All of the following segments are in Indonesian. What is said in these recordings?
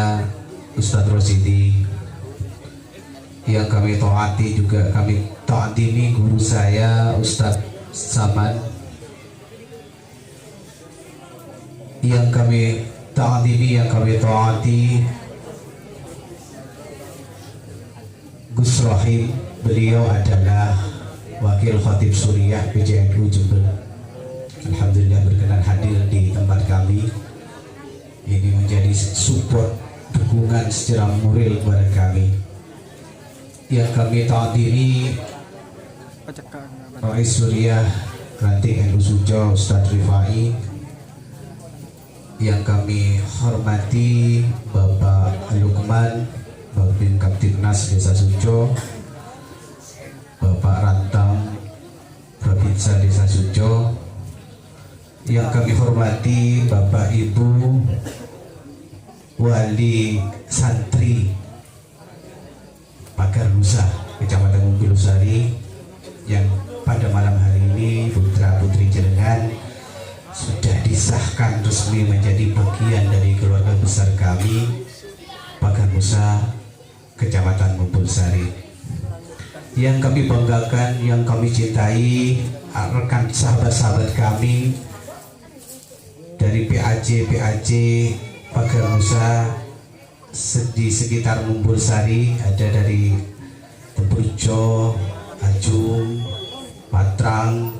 saya Ustadz Rosidi, yang kami taati juga kami taatimi guru saya Ustadz Samad, yang kami taatimi, yang kami taati Gus Rohim. Beliau adalah Wakil Khatib Suriah PJNU Jember. Alhamdulillah berkenan hadir di tempat kami. Ini menjadi support, dukungan secara moral kepada kami. Yang kami taatiri Rais Suriah Ranting NU Sujo Ustadz Rifai. Yang kami hormati Bapak Lukman, Babin Kaptibnas Desa Sujo, Bapak Rantam Babinsa Desa Sujo. Yang kami hormati Bapak Ibu Wali Santri Pagar Nusa Kecamatan Mungkil Sari, yang pada malam hari ini putra putri jenengan sudah disahkan resmi menjadi bagian dari keluarga besar kami Pagar Nusa Kecamatan Mungkil Sari. Yang kami banggakan, yang kami cintai, rekan sahabat-sahabat kami dari PAJ Pagar Nusa di sekitar Mumbul Sari, ada dari Teburjo, Ajung, Patrang,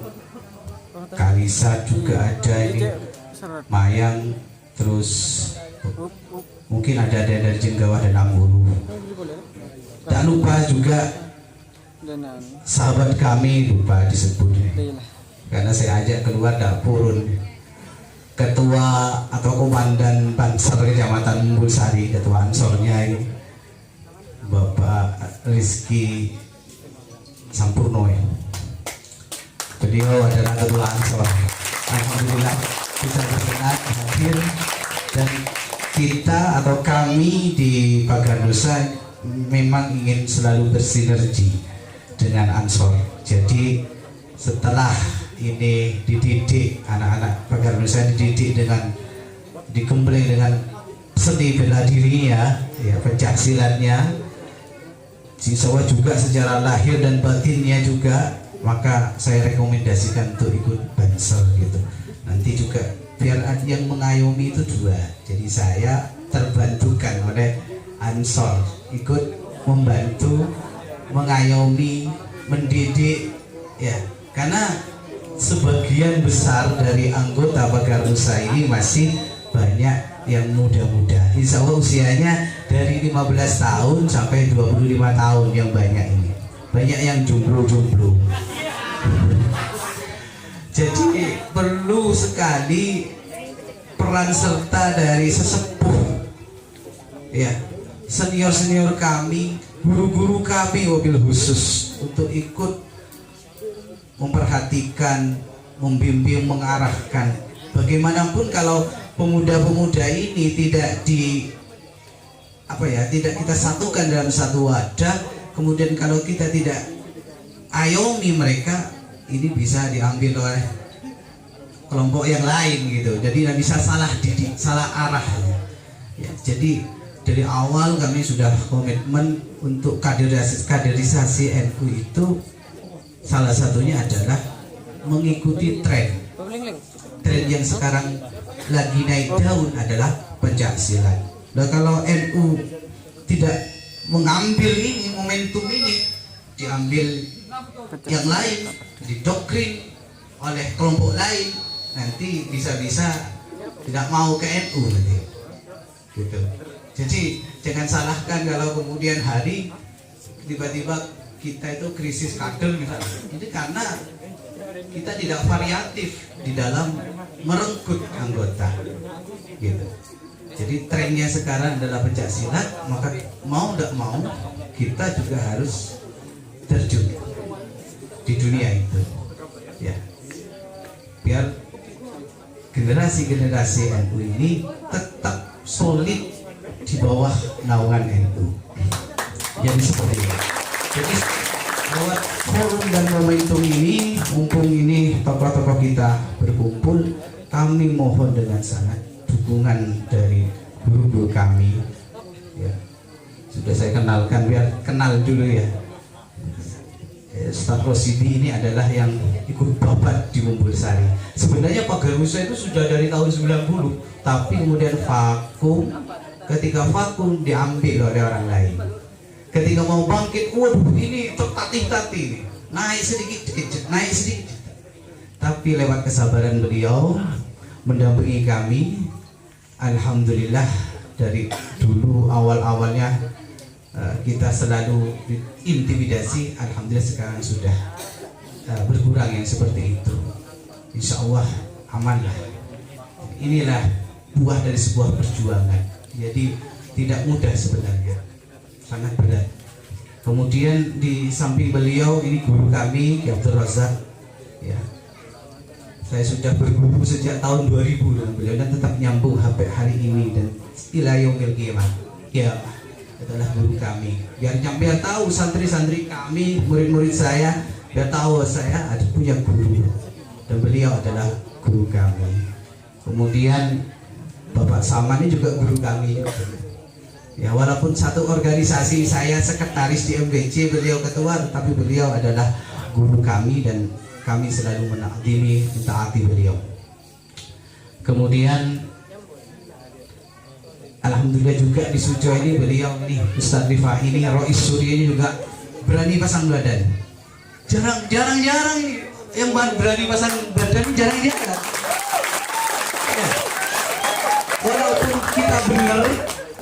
Kalisa juga ada ini, Mayang, terus mungkin ada dari Jenggawah dan Ambulu. Tak lupa juga sahabat kami, lupa disebut karena saya ajak keluar tak purun. Ketua atau Komandan Pansar Kecamatan Mumbul Sari, Ketua Ansornya ini Bapak Rizky Sampurno. Beliau adalah Ketua Ansor. Alhamdulillah bisa berkenan hadir, dan kita atau kami di Pagar Nusa memang ingin selalu bersinergi dengan Ansor. Jadi setelah ini dididik, anak-anak Pagar Nusa dididik dengan digembleng dengan seni bela dirinya, ya, pencak silatnya, siswa juga secara lahir dan batinnya juga, maka saya rekomendasikan untuk ikut Banser gitu. Nanti juga biar yang mengayomi itu dua, jadi saya terbantukan oleh Ansor, ikut membantu mengayomi, mendidik, ya, karena sebagian besar dari anggota Pagar Nusa ini masih banyak yang muda-muda. Insya Allah usianya dari 15 tahun sampai 25 tahun yang banyak ini. Banyak yang jomblo-jomblo. Jadi perlu sekali peran serta dari sesepuh, ya, senior-senior kami, guru-guru kami wabil khusus untuk ikut memperhatikan, membimbing, mengarahkan. Bagaimanapun kalau pemuda-pemuda ini tidak tidak kita satukan dalam satu wadah, kemudian kalau kita tidak ayomi mereka, ini bisa diambil oleh kelompok yang lain gitu. Jadi tidak bisa salah didik, salah arah. Ya, jadi dari awal kami sudah komitmen untuk kaderisasi NU itu. Salah satunya adalah mengikuti tren yang sekarang lagi naik daun adalah pencak silat. Nah, kalau NU tidak mengambil ini, momentum ini diambil yang lain, didoktrin oleh kelompok lain, nanti bisa-bisa tidak mau ke NU nanti gitu. Jadi jangan salahkan kalau kemudian hari tiba-tiba kita itu krisis kader misalnya. Ini karena kita tidak variatif di dalam merekrut anggota gitu. Jadi trennya sekarang adalah pencak silat, maka mau tidak mau kita juga harus terjun di dunia itu, ya, biar generasi-generasi NU ini tetap solid di bawah naungan NU. Jadi seperti itu. Jadi lewat forum dan momentum ini, mumpung ini tokoh-tokoh kita berkumpul, kami mohon dengan sangat dukungan dari guru-guru kami, ya. Sudah saya kenalkan, biar kenal dulu ya. Ustaz Rosidi ini adalah yang ikut babat di Mumbul Sari. Sebenarnya pagar Nusa itu sudah dari tahun 90, tapi kemudian vakum. Ketika vakum diambil oleh orang lain. Ketika mau bangkit, waduh ini tertatih-tatih, naik sedikit, naik sedikit. Tapi lewat kesabaran beliau mendampingi kami, alhamdulillah dari dulu awal-awalnya kita selalu intimidasi, alhamdulillah sekarang sudah berkurang yang seperti itu. Insya Allah aman lah. Inilah buah dari sebuah perjuangan. Jadi tidak mudah sebenarnya, sangat berat. Kemudian di samping beliau ini guru kami, Ki Abdul Razak. Ya, saya sudah berguru sejak tahun 2000 dengan beliau dan tetap nyambung sampai hari ini dan ila yaumil qiyamah. Ya, adalah guru kami. Biar tahu santri-santri kami, murid-murid saya, biar tahu saya ada punya guru dan beliau adalah guru kami. Kemudian Bapak Saman ini juga guru kami. Ya, walaupun satu organisasi saya sekretaris di MBC, beliau ketua, tapi beliau adalah guru kami dan kami selalu menakdimi, mentaati beliau. Kemudian alhamdulillah juga di Sujo ini beliau ini Ustaz Rifah ini Rois Suri ini juga berani pasang badan. Jarang-jarang ini yang berani pasang badan, jarang-jarang. Ya. Walaupun kita benar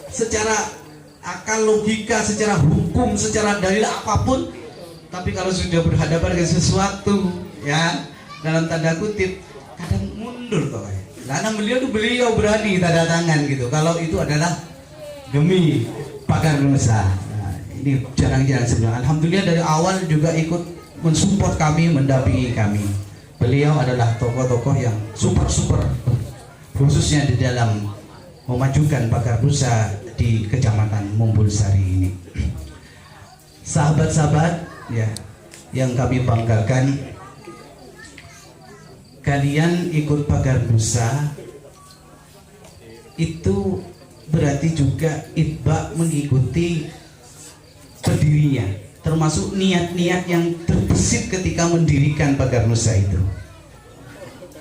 secara akal, logika, secara hukum, secara dalil apapun, tapi kalau sudah berhadapan dengan sesuatu, ya dalam tanda kutip, kadang mundur kok. Karena beliau berani tanda tangan gitu. Kalau itu adalah demi pagar Nusa. Nah, ini jarang-jarang sebenarnya. Alhamdulillah dari awal juga ikut mensupport kami, mendampingi kami. Beliau adalah tokoh-tokoh yang super, khususnya di dalam memajukan pagar Nusa di Kecamatan Mumbul Sari ini. Sahabat-sahabat ya, yang kami banggakan, kalian ikut pagar Nusa itu berarti juga itba mengikuti pendirinya, termasuk niat-niat yang terbesit ketika mendirikan pagar Nusa itu.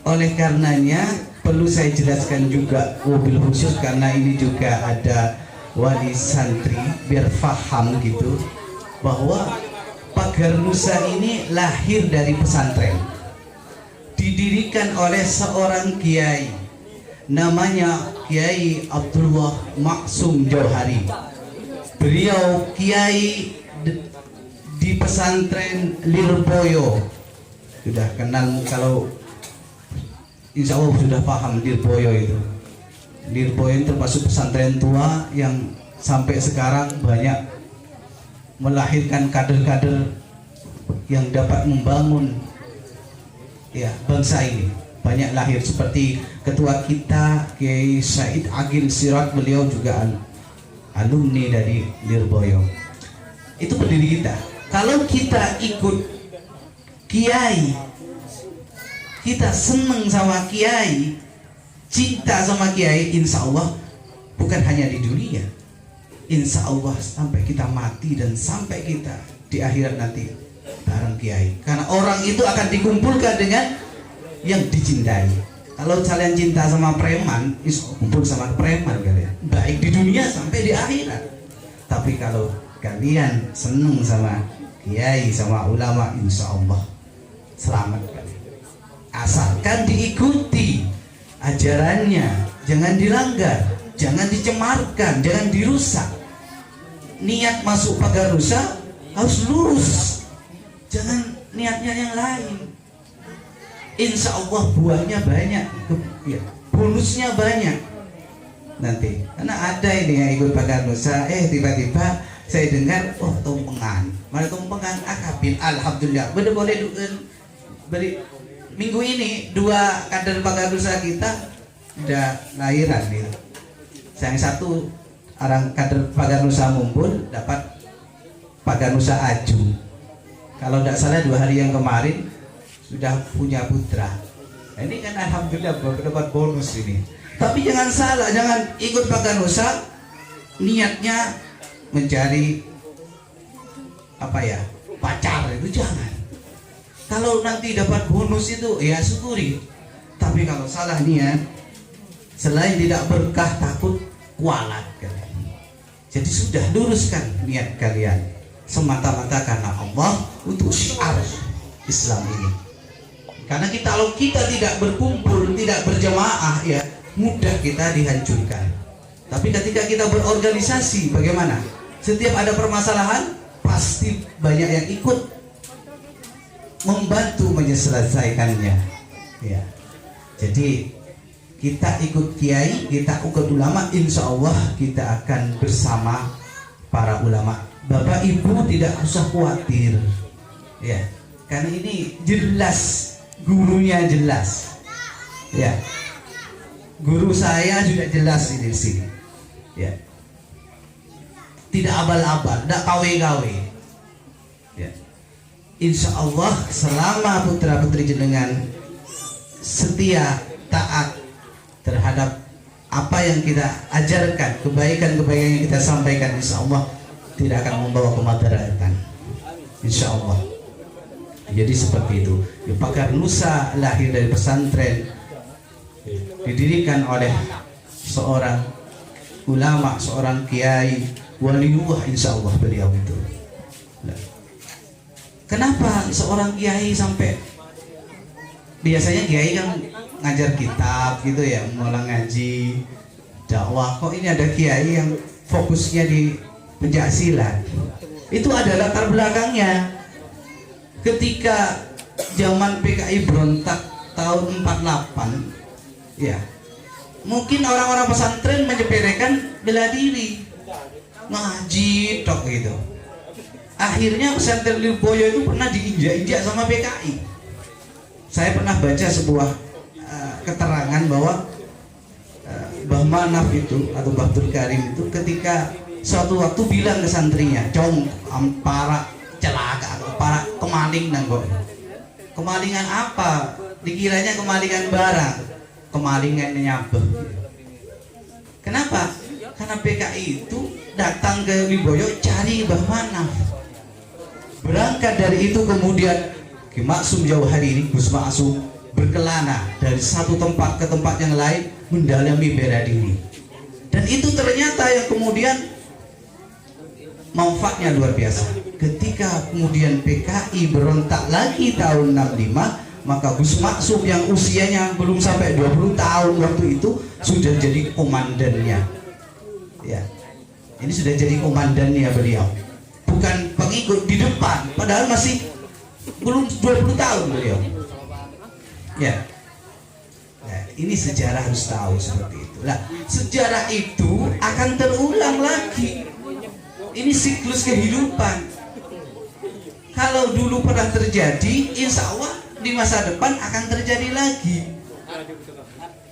Oleh karenanya perlu saya jelaskan juga mobil khusus, karena ini juga ada wali santri biar paham gitu, bahwa pagar Nusa ini lahir dari pesantren, didirikan oleh seorang kiai namanya Kiai Abdullah Maksum Johari. Beliau kiai di pesantren Lirboyo. Sudah kenal, kalau insya Allah sudah paham Lirboyo itu. Lirboyo itu termasuk pesantren tua yang sampai sekarang banyak melahirkan kader-kader yang dapat membangun ya bangsa ini. Banyak lahir, seperti ketua kita Kiai Said Agil Sirat, beliau juga alumni dari Lirboyo. Itu pendiri kita. Kalau kita ikut kiai, kita seneng sama kiai, cinta sama kiai, insya Allah bukan hanya di dunia, insya Allah sampai kita mati dan sampai kita di akhirat nanti bareng kiai. Karena orang itu akan dikumpulkan dengan yang dicintai. Kalau kalian cinta sama preman, kumpul sama preman kalian, baik di dunia sampai di akhirat. Tapi kalau kalian seneng sama kiai, sama ulama, insya Allah selamat kalian. Asalkan diikuti ajarannya, jangan dilanggar, jangan dicemarkan, jangan dirusak. Niat masuk pagar Nusa harus lurus, jangan niatnya yang lain. Insya Allah buahnya banyak, ya, bonusnya banyak nanti. Karena ada ini yang ikut pagar Nusa, tiba-tiba saya dengar, oh tumpengan, mana tumpengan akabin, alhamdulillah. Boleh beri minggu ini 2 kader pagar Nusa kita udah lahiran nih. Yang satu orang kader pagar Nusa Mumbul dapat pagar Nusa Aju. Kalau tidak salah 2 hari yang kemarin sudah punya putra. Nah, ini kan alhamdulillah dapat bonus ini. Tapi jangan salah, jangan ikut pagar Nusa niatnya mencari apa ya, pacar, itu jangan. Kalau nanti dapat bonus itu ya syukuri, tapi kalau salah niat, selain tidak berkah takut kualat kalian. Jadi sudah luruskan niat kalian semata-mata karena Allah, untuk syiar Islam ini. Karena kalau kita tidak berkumpul, tidak berjamaah, ya mudah kita dihancurkan. Tapi ketika kita berorganisasi, bagaimana? Setiap ada permasalahan, pasti banyak yang ikut membantu menyelesaikannya. Ya. Jadi kita ikut kiai, kita ikut ulama, insya Allah kita akan bersama para ulama. Bapak Ibu tidak usah khawatir, ya, karena ini jelas, gurunya jelas, ya. Guru saya juga jelas ini di sini, ya. Tidak abal-abal, tidak kawe-kawe, ya. Insya Allah selama putra putri jenengan setia, taat terhadap apa yang kita ajarkan, kebaikan-kebaikan yang kita sampaikan, insya Allah tidak akan membawa kemadaratan, insya Allah. Jadi seperti itu. Pakar Nusa lahir dari pesantren, didirikan oleh seorang ulama, seorang kiai, waliullah, insya Allah beliau itu. Nah, kenapa seorang kiai sampai, biasanya kiai kan ngajar kitab gitu ya, mulai ngaji, dakwah, kok ini ada kiai yang fokusnya di pencaksilat? Itu ada latar belakangnya. Ketika zaman PKI berontak tahun 48, ya, mungkin orang-orang pesantren menyepelekan bela diri, ngaji tok gitu. Akhirnya pesantren Lirboyo itu pernah diinjak-injak sama PKI. Saya pernah baca sebuah keterangan bahwa Mbah Manaf itu atau Mbah Abdul Karim itu ketika suatu waktu bilang ke santrinya, "Cong, para celaka atau para kemaling nanggo." Kemalingan apa? Dikiranya kemalingan barang, kemalingannya nyabeh. Kenapa? Karena PKI itu datang ke Lirboyo cari Mbah Manaf. Berangkat dari itu kemudian Ki Maksum jauh hari ini, Gus Maksum berkelana dari satu tempat ke tempat yang lain mendalami bela diri. Dan itu ternyata yang kemudian manfaatnya luar biasa. Ketika kemudian PKI berontak lagi tahun 65, maka Gus Maksum yang usianya belum sampai 20 tahun waktu itu sudah jadi komandannya. Ya. Ini sudah jadi komandannya beliau. Bukan pengikut di depan, padahal masih belum 20 tahun beliau. Ya. Nah, ini sejarah harus tahu seperti itu. Nah, sejarah itu akan terulang lagi. Ini siklus kehidupan. Kalau dulu pernah terjadi, insya Allah di masa depan akan terjadi lagi.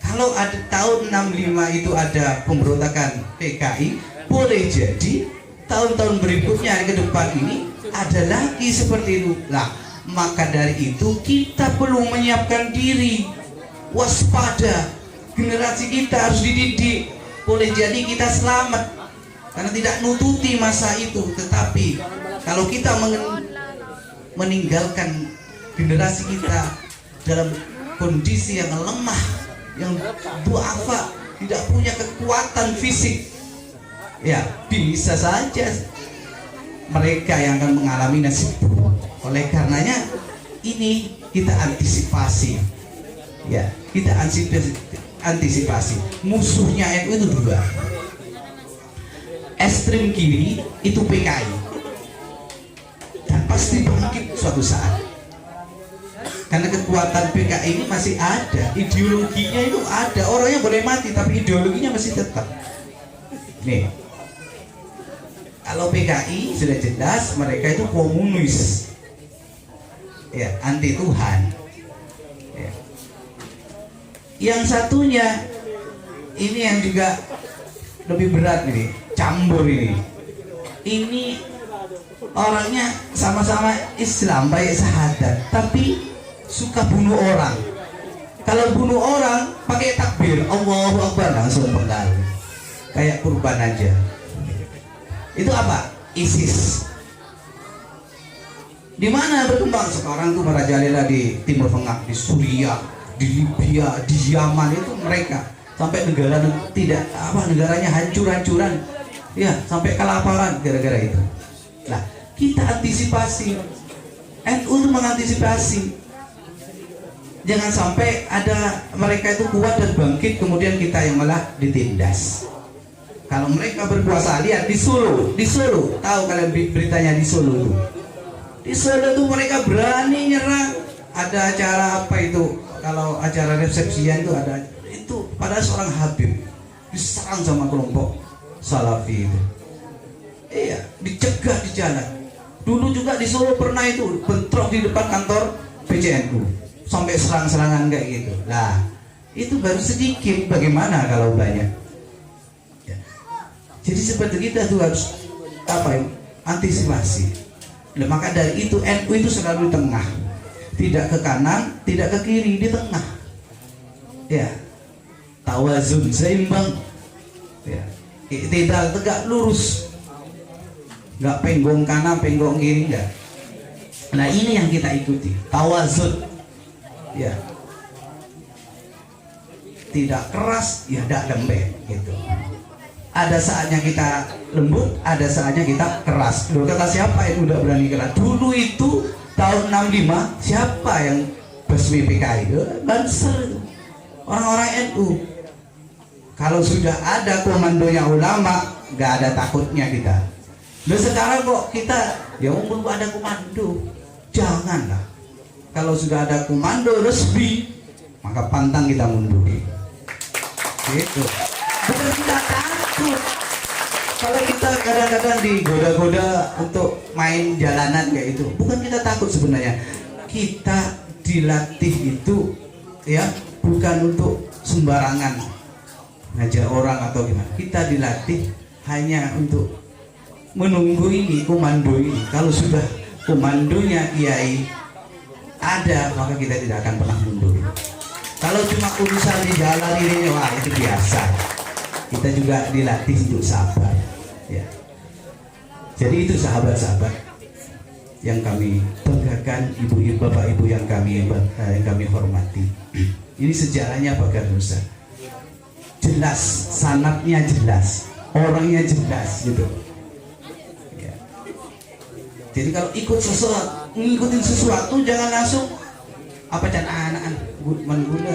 Kalau ada tahun 65 itu ada pemberontakan PKI, boleh jadi tahun-tahun berikutnya ke depan ini ada lagi seperti itu. Nah, maka dari itu kita perlu menyiapkan diri, waspada. Generasi kita harus dididik. Boleh jadi kita selamat karena tidak nututi masa itu, tetapi kalau kita meninggalkan generasi kita dalam kondisi yang lemah, yang duafa, tidak punya kekuatan fisik, ya bisa saja mereka yang akan mengalami nasib buruk. Oleh karenanya ini kita antisipasi, ya kita antisipasi. Musuhnya NU itu dua, ekstrem kiri itu PKI, dan pasti bangkit suatu saat. Karena kekuatan PKI ini masih ada, ideologinya itu ada, orangnya boleh mati tapi ideologinya masih tetap. Nih, kalau PKI sudah jelas mereka itu komunis, ya anti Tuhan. Ya. Yang satunya ini yang juga lebih berat nih, campur ini. Ini orangnya sama-sama Islam, baik syahadat, tapi suka bunuh orang. Kalau bunuh orang pakai takbir Allahu Akbar langsung penggal, kayak kurban aja. Itu apa? ISIS. Di mana berkembang sekarang tuh merajalela di Timur Tengah, di Suriah, di Libya, di Yaman, itu mereka sampai negara tidak apa negaranya hancur-hancuran, ya sampai kelaparan gara-gara itu. Nah, kita antisipasi, NU itu mengantisipasi. Jangan sampai ada mereka itu kuat dan bangkit, kemudian kita yang malah ditindas. Kalau mereka berkuasa, lihat di Solo, tahu kalian beritanya di Solo itu. Di Solo itu mereka berani nyerang. Ada acara apa itu? Kalau acara resepsian itu ada itu, pada seorang Habib diserang sama kelompok Salafi itu. Iya, dicegah di jalan. Dulu juga di Solo pernah itu bentrok di depan kantor PCNU. Sampai serang-serangan kayak gitu. Nah, itu baru sedikit, bagaimana kalau banyak? Ya. Jadi seperti kita tuh harus apa ya? Antisipasi. Nah, maka dari itu NU itu selalu di tengah. Tidak ke kanan, tidak ke kiri, di tengah. Ya. Tawazun, seimbang. Ya. Tidak tegak lurus. Enggak penggong kanan, penggong kiri, enggak. Nah, ini yang kita ikuti. Tawazun. Ya, tidak keras, ya tidak lembek gitu. Ada saatnya kita lembut, ada saatnya kita keras. Dulu kata siapa yang udah berani keras? Dulu itu tahun 65 siapa yang basmi PKI itu? Banser itu, orang-orang NU. Kalau sudah ada komandonya ulama, nggak ada takutnya kita. Dan sekarang kok kita ya belum ada komando, janganlah. Kalau sudah ada komando resmi, maka pantang kita mundur. Gitu. Bukan kita takut. Kalau kita kadang-kadang digoda-goda untuk main jalanan kayak itu, bukan kita takut sebenarnya. Kita dilatih itu ya bukan untuk sembarangan ngajar orang atau gimana. Kita dilatih hanya untuk menunggu ini komando ini. Kalau sudah komandonya kiai ada, maka kita tidak akan pernah mundur. Kalau cuma urusan di jalan ini, wah itu biasa. Kita juga dilatih untuk sabar. Ya. Jadi itu sahabat-sahabat yang kami banggakan, ibu-ibu, bapak-ibu yang kami hormati. Ini sejarahnya Bakar Nusa. Jelas, sanadnya jelas, orangnya jelas gitu. Jadi kalau ikut ngikutin sesuatu jangan langsung apa dan anak-anak mengguna.